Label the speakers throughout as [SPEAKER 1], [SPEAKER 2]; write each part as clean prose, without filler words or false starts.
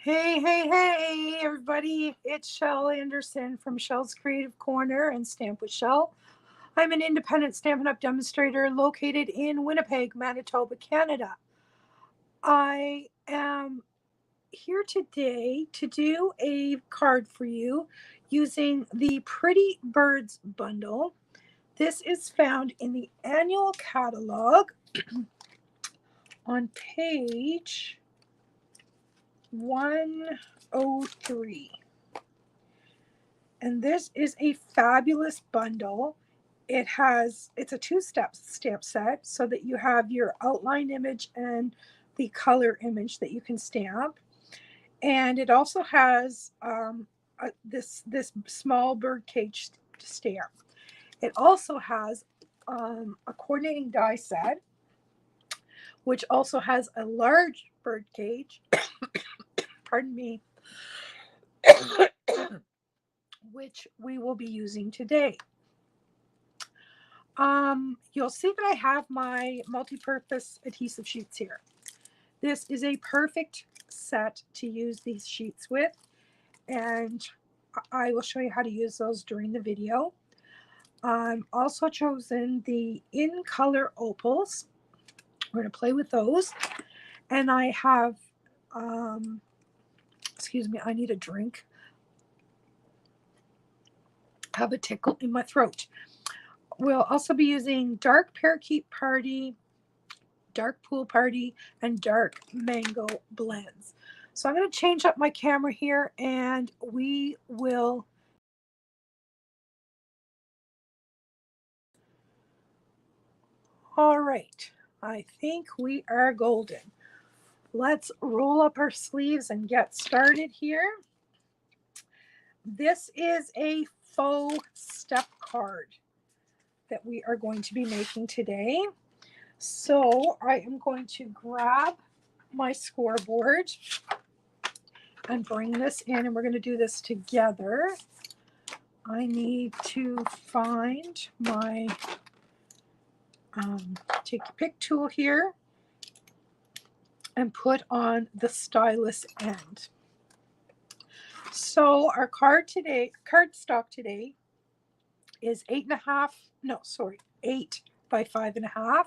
[SPEAKER 1] Hey, everybody. It's Shel Anderson from Shel's Creative Corner and Stamp with Shel. I'm an independent Stampin' Up! Demonstrator located in Winnipeg, Manitoba, Canada. I am here today to do a card for you using the Pretty Birds bundle. This is found in the annual catalog on page 103. And this is a fabulous bundle. It's a two-step stamp set so that you have your outline image and the color image that you can stamp. And it also has this small bird cage stamp. It also has a coordinating die set, which also has a large bird cage. Pardon me. Which we will be using today. You'll see that I have my multi-purpose adhesive sheets here. This is a perfect set to use these sheets with, and I will show you how to use those during the video. I'm also chosen the in color opals. We're going to play with those, and I have, excuse me, I need a drink. I have a tickle in my throat. We'll also be using dark parakeet party, dark pool party, and dark mango blends. So I'm going to change up my camera here and we will. All right, I think we are golden. Let's roll up our sleeves and get started here. This is a faux step card that we are going to be making today. So I am going to grab my scoreboard and bring this in, and we're going to do this together. I need to find my take your pick tool here and put on the stylus end. So our card stock today is 8 by 5.5,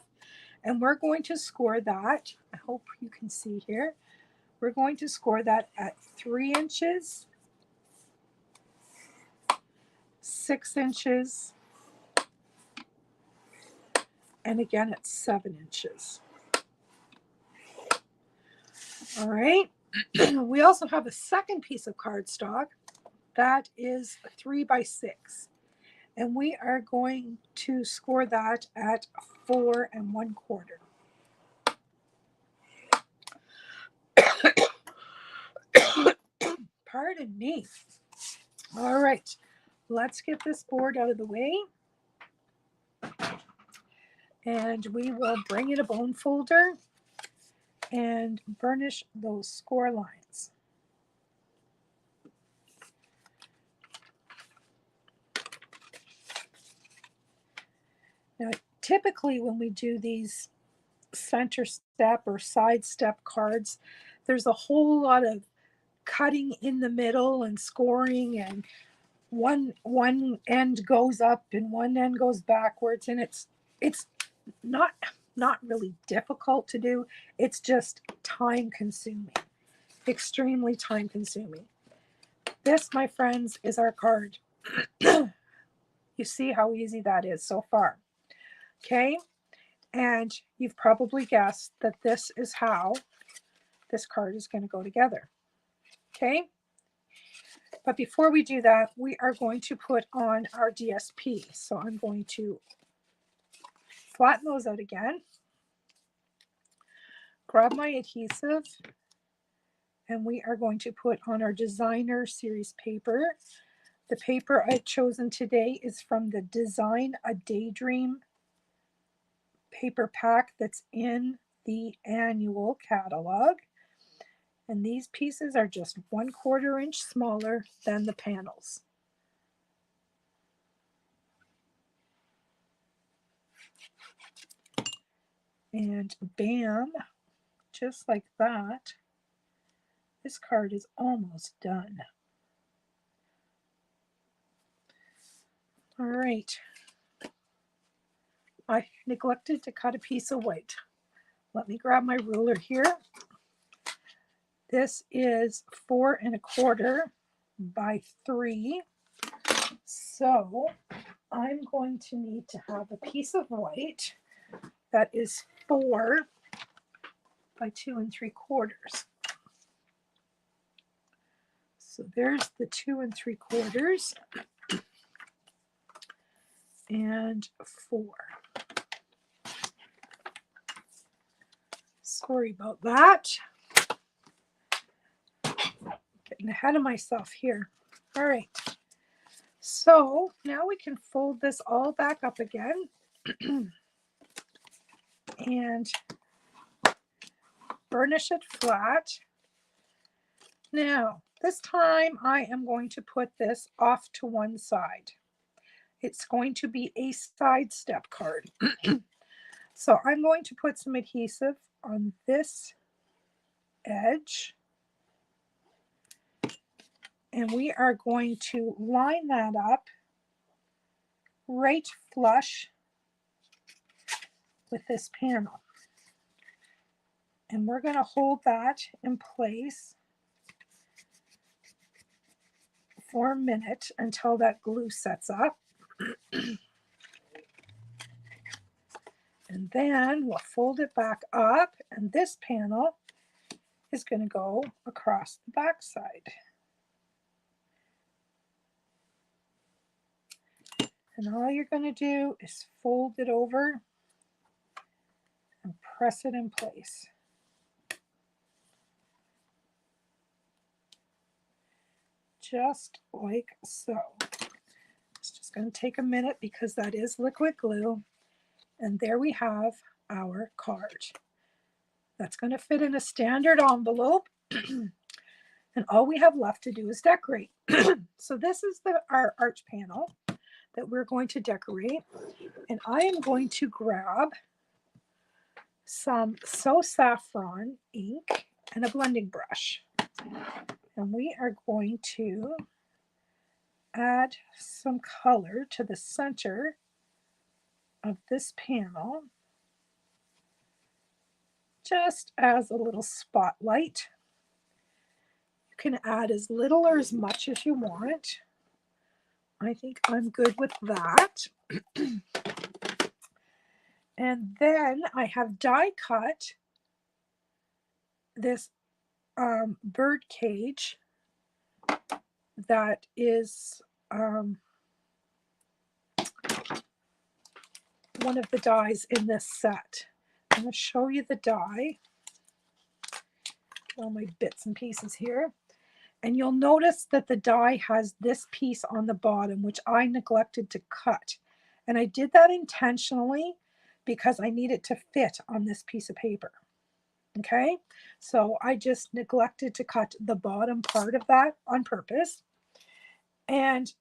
[SPEAKER 1] and we're going to score that. I hope you can see here. We're going to score that at 3 inches, 6 inches, and again at 7 inches. All right. We also have a second piece of cardstock that is 3 by 6, and we are going to score that at 4 1/4. Pardon me. All right, let's get this board out of the way, and we will bring in a bone folder and burnish those score lines. Now, typically when we do these center step or side step cards, there's a whole lot of cutting in the middle and scoring, and one end goes up and one end goes backwards, and it's not really difficult to do. It's just time consuming, extremely time consuming. This, my friends, is our card. You see how easy that is so far. Okay, and you've probably guessed that this is how this card is going to go together. Okay, but before we do that, we are going to put on our DSP. So I'm going to flatten those out again, grab my adhesive, and we are going to put on our designer series paper. The paper I've chosen today is from the Design a Daydream paper pack that's in the annual catalog. And these pieces are just 1/4 inch smaller than the panels. And bam, just like that, This card is almost done. All right. I neglected to cut a piece of white. Let me grab my ruler here. This is 4 1/4 by 3. So I'm going to need to have a piece of white that is 4 by 2 3/4. So there's the 2 3/4 and 4. Sorry about that. Getting ahead of myself here. All right. So now we can fold this all back up again and burnish it flat. Now, this time I am going to put this off to one side. It's going to be a side step card. So I'm going to put some adhesive on this edge. And we are going to line that up right flush with this panel. And we're going to hold that in place for a minute until that glue sets up. And then we'll fold it back up, and this panel is going to go across the back side. And all you're going to do is fold it over and press it in place. Just like so. It's just going to take a minute because that is liquid glue. And there we have our card. That's going to fit in a standard envelope. And all we have left to do is decorate. So this is our arch panel that we're going to decorate. And I am going to grab some Faux Saffron ink and a blending brush. And we are going to add some color to the center of this panel, just as a little spotlight. You can add as little or as much as you want. I think I'm good with that. And then I have die cut this bird cage that is one of the dies in this set. I'm going to show you the die. All my bits and pieces here. And you'll notice that the die has this piece on the bottom, which I neglected to cut. And I did that intentionally because I need it to fit on this piece of paper. Okay, so I just neglected to cut the bottom part of that on purpose. And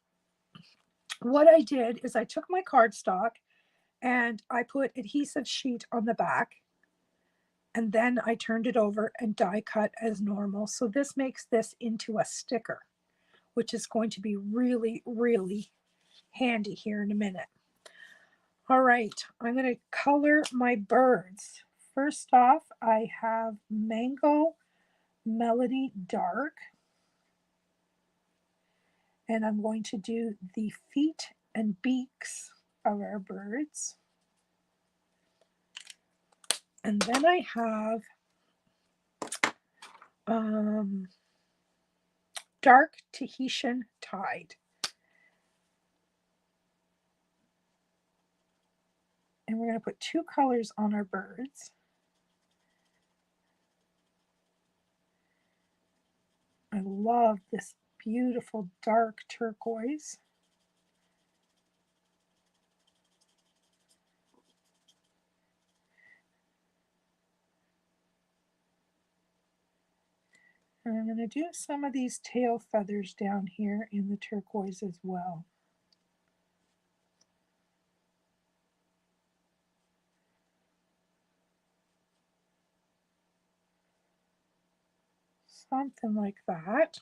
[SPEAKER 1] what I did is I took my cardstock and I put adhesive sheet on the back, and then I turned it over and die cut as normal. So this makes this into a sticker, which is going to be really, really handy here in a minute. All right, I'm going to color my birds. First off, I have Mango Melody Dark. And I'm going to do the feet and beaks of our birds. And then I have Dark Tahitian Tide. And we're going to put 2 colors on our birds. I love this beautiful dark turquoise. And I'm going to do some of these tail feathers down here in the turquoise as well. Something like that.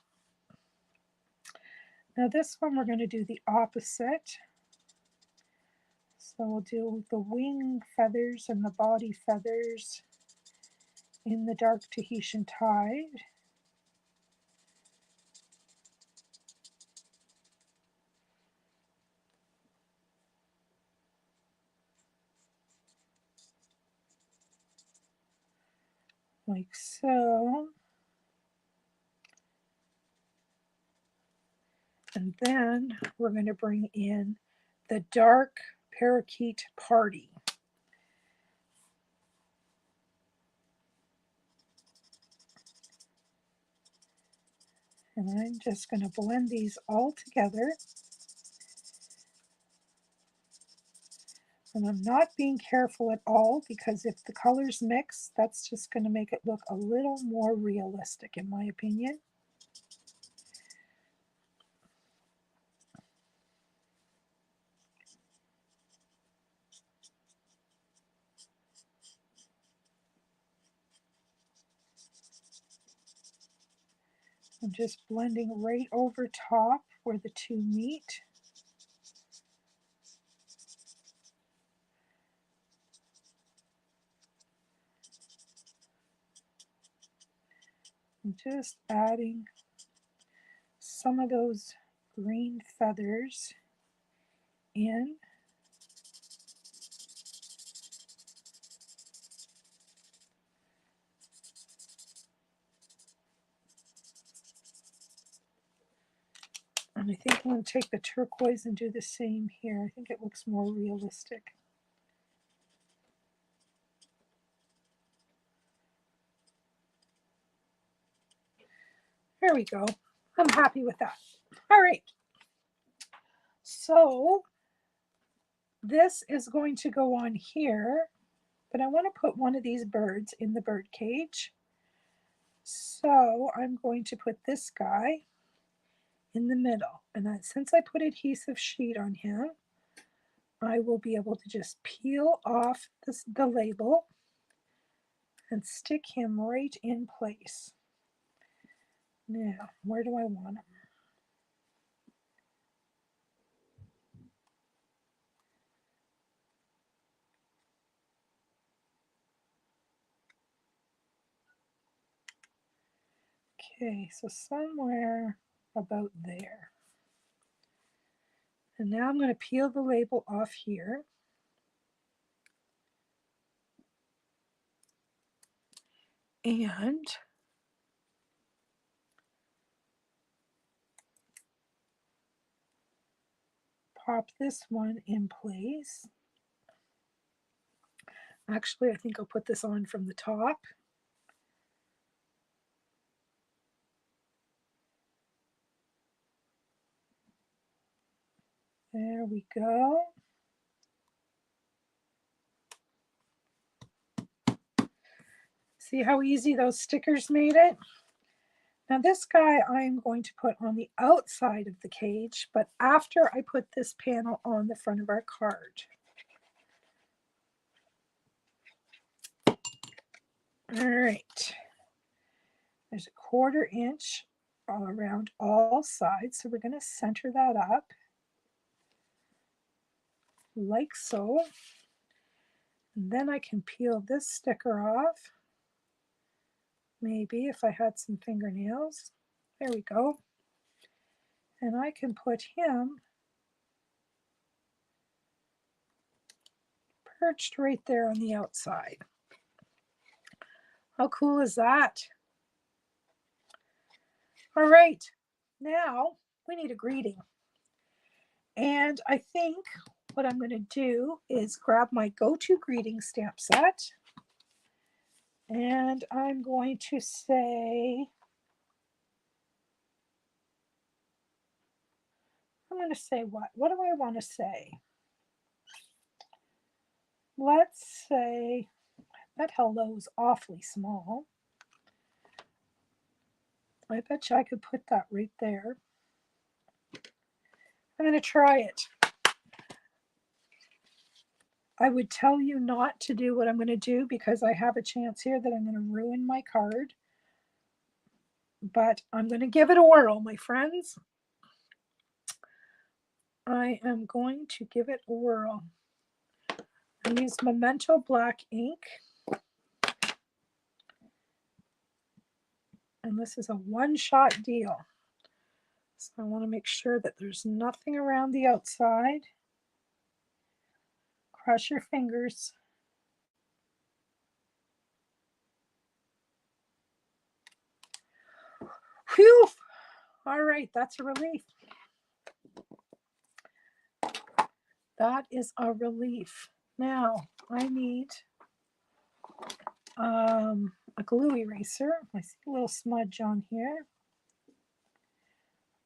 [SPEAKER 1] Now this one we're going to do the opposite. So we'll do the wing feathers and the body feathers in the dark Tahitian tide. Like so. And then we're going to bring in the dark parakeet party. And I'm just going to blend these all together. And I'm not being careful at all because if the colors mix, that's just going to make it look a little more realistic in my opinion. I'm just blending right over top where the two meet. I'm just adding some of those green feathers in. And I think I'm going to take the turquoise and do the same here. I think it looks more realistic. There we go. I'm happy with that. All right. So this is going to go on here, but I want to put one of these birds in the bird cage. So I'm going to put this guy in the middle. And since I put adhesive sheet on him, I will be able to just peel off the label and stick him right in place. Now, where do I want him? Okay, so somewhere about there. And now I'm going to peel the label off here. And pop this one in place. Actually, I think I'll put this on from the top. There we go. See how easy those stickers made it? Now this guy I'm going to put on the outside of the cage, but after I put this panel on the front of our card. All right. There's a 1/4 inch all around all sides, so we're going to center that up like so. And then I can peel this sticker off. Maybe if I had some fingernails. There we go. And I can put him perched right there on the outside. How cool is that? All right, now we need a greeting. And I think what I'm going to do is grab my go-to greeting stamp set. And I'm going to say, what? What do I want to say? Let's say that hello is awfully small. I bet you I could put that right there. I'm going to try it. I would tell you not to do what I'm going to do because I have a chance here that I'm going to ruin my card. but I'm going to give it a whirl, my friends. I am going to give it a whirl. I use Memento black ink. And this is a one-shot deal. So I want to make sure that there's nothing around the outside. Cross your fingers. Whew! All right, that's a relief. That is a relief. Now I need a glue eraser. I see a little smudge on here.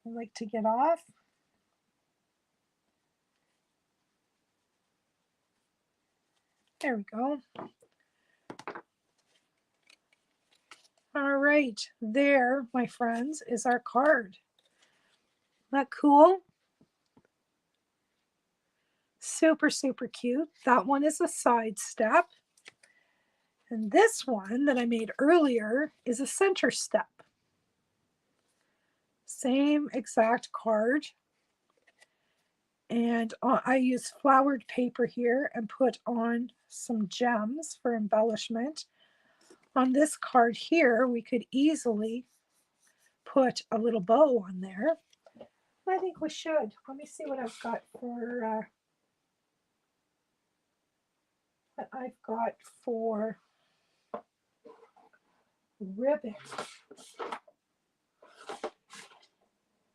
[SPEAKER 1] I like to get off. There we go. All right, there, my friends, is our card. Isn't that cool? Super, super cute. That one is a side step. And this one that I made earlier is a center step. Same exact card. And I use flowered paper here and put on some gems for embellishment. On this card here, we could easily put a little bow on there. I think we should. Let me see what I've got for ribbon.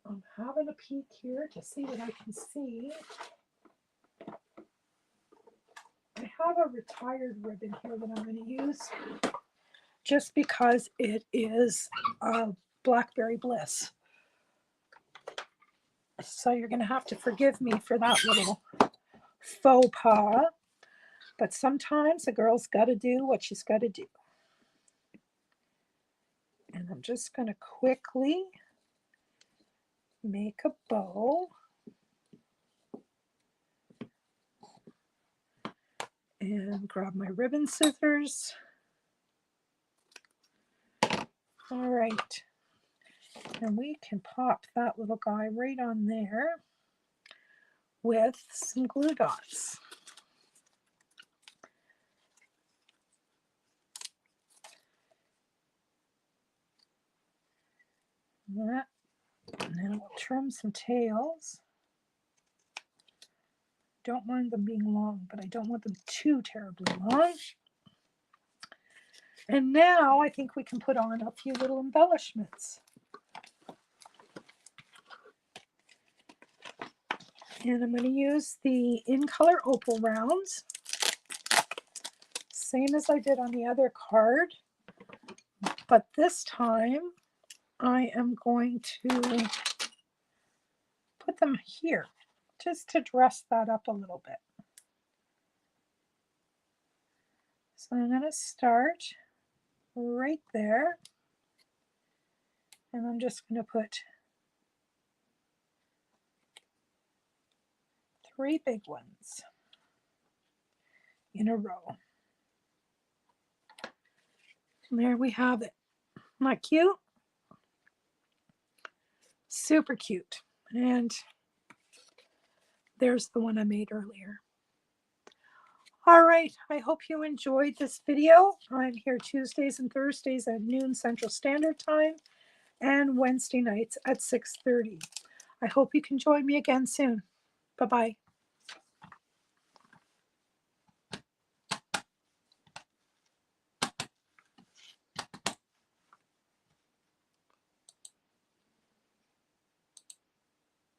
[SPEAKER 1] I'm having a peek here to see what I can see. I have a retired ribbon here that I'm going to use just because it is Blackberry Bliss. So you're going to have to forgive me for that little faux pas. But sometimes a girl's got to do what she's got to do. And I'm just going to quickly make a bow. And grab my ribbon scissors. All right. And we can pop that little guy right on there with some glue dots. And then we'll trim some tails. Don't mind them being long, but I don't want them too terribly long. And now I think we can put on a few little embellishments. And I'm going to use the In Color Opal rounds, same as I did on the other card, but this time I am going to put them here just to dress that up a little bit. So I'm going to start right there, and I'm just going to put 3 big ones in a row. And there we have it. Isn't that cute? Super cute. And there's the one I made earlier. All right, I hope you enjoyed this video. I'm here Tuesdays and Thursdays at noon Central Standard Time and Wednesday nights at 6:30. I hope you can join me again soon. Bye-bye.